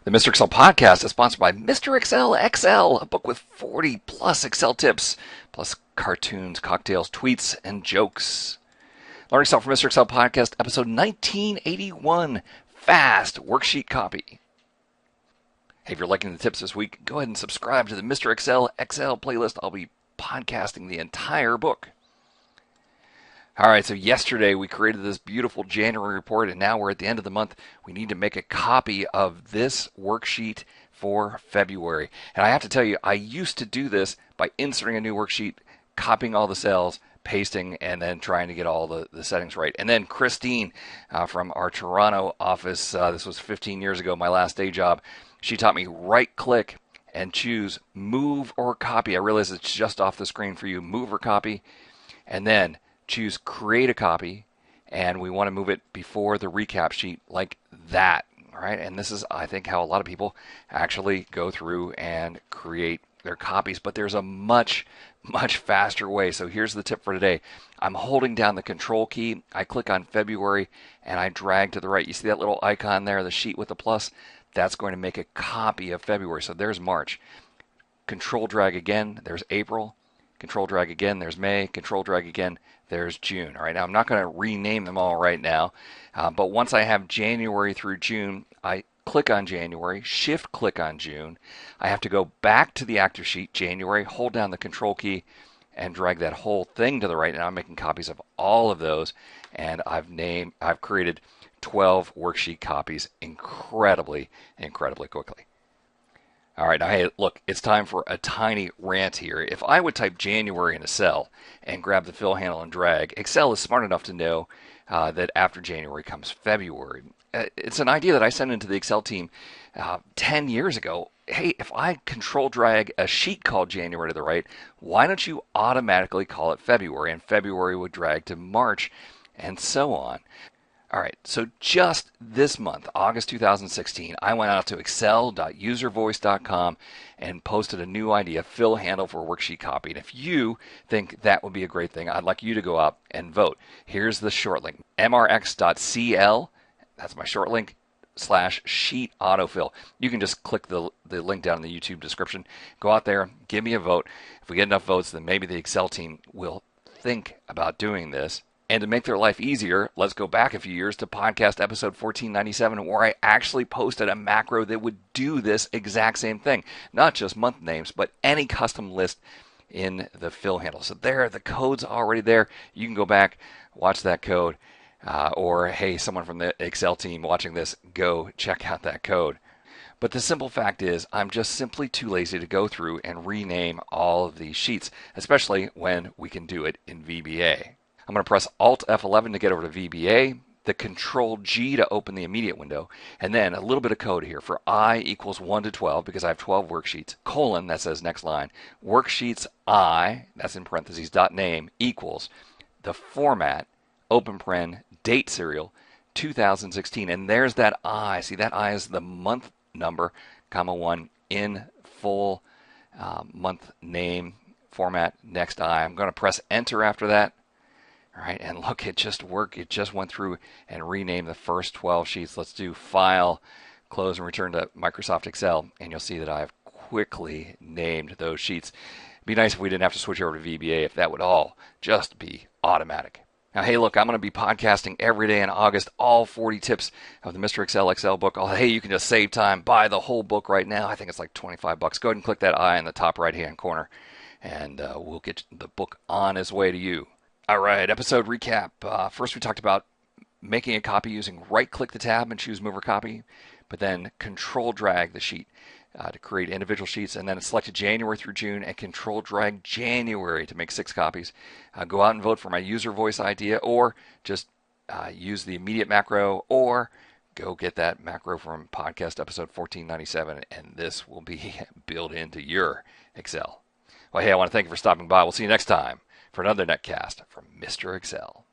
The Mr. Excel podcast is sponsored by Mr. Excel XL, a book with 40 plus Excel tips, plus cartoons, cocktails, tweets, and jokes. Learning Excel from Mr. Excel podcast, episode 1981, Fast Worksheet Copy. Hey, if you're liking the tips this week, go ahead and subscribe to the Mr. Excel XL playlist. I'll be podcasting the entire book. All right, so yesterday we created this beautiful January report, and now we're at the end of the month. We need to make a copy of this worksheet for February. And I have to tell you, I used to do this by inserting a new worksheet, copying all the cells, pasting, and then trying to get all the settings right. And then Christine from our Toronto office, this was 15 years ago, my last day job, she taught me right-click and choose Move or Copy. I realize it's just off the screen for you, Move or Copy, and then choose Create a Copy, and we want to move it before the recap sheet like that, right? And this is, I think, how a lot of people actually go through and create their copies, but there's a much faster way. So here's the tip for today. I'm holding down the Control key, I click on February, and I drag to the right. You see that little icon there, the sheet with the plus? That's going to make a copy of February. So there's March. Control drag again, there's April. Control drag again, there's May. Control drag again, there's June. All right, now I'm not going to rename them all right now, but once I have January through June, I click on January, shift click on June. I have to go back to the active sheet, January, hold down the Control key, and drag that whole thing to the right. Now I'm making copies of all of those, and I've created 12 worksheet copies incredibly quickly. All right, now hey, look, it's time for a tiny rant here. If I would type January in a cell and grab the fill handle and drag, Excel is smart enough to know that after January comes February. It's an idea that I sent into the Excel team 10 years ago. Hey, if I control drag a sheet called January to the right, why don't you automatically call it February? And February would drag to March and so on. All right, so just this month, August 2016, I went out to excel.uservoice.com and posted a new idea, fill handle for worksheet copy. And if you think that would be a great thing, I'd like you to go out and vote. Here's the short link, MrEx.cl, that's my short link, /sheet autofill. You can just click the link down in the YouTube description. Go out there, give me a vote. If we get enough votes, then maybe the Excel team will think about doing this. And to make their life easier, let's go back a few years to podcast episode 1497, where I actually posted a macro that would do this exact same thing. Not just month names, but any custom list in the fill handle. So there, the code's already there. You can go back, watch that code, or hey, someone from the Excel team watching this, go check out that code. But the simple fact is, I'm just simply too lazy to go through and rename all of these sheets, especially when we can do it in VBA. I'm going to press Alt F11 to get over to VBA, the Control G to open the immediate window, and then a little bit of code here for I equals 1 to 12 because I have 12 worksheets, colon, that says next line, worksheets I, that's in parentheses, dot name, equals the format, open paren, date serial, 2016, and there's that I. See, that I is the month number, comma 1 in full month name format, next I. I'm going to press Enter after that. All right, and look, it just worked. It just went through and renamed the first 12 sheets. Let's do File, Close, and return to Microsoft Excel, and you'll see that I've quickly named those sheets. It'd be nice if we didn't have to switch over to VBA, if that would all just be automatic. Now, hey, look, I'm going to be podcasting every day in August, all 40 tips of the Mr. Excel XL book. Oh, hey, you can just save time, buy the whole book right now. I think it's like $25. Go ahead and click that I in the top right-hand corner, and we'll get the book on its way to you. All right, episode recap. First, we talked about making a copy using right-click the tab and choose Move or Copy, but then Control-Drag the sheet to create individual sheets, and then it selected January through June and Control-Drag January to make 6 copies. Go out and vote for my user voice idea, or just use the immediate macro, or go get that macro from podcast episode 1497, and this will be built into your Excel. Well, hey, I want to thank you for stopping by. We'll see you next time for another netcast from Mr. Excel.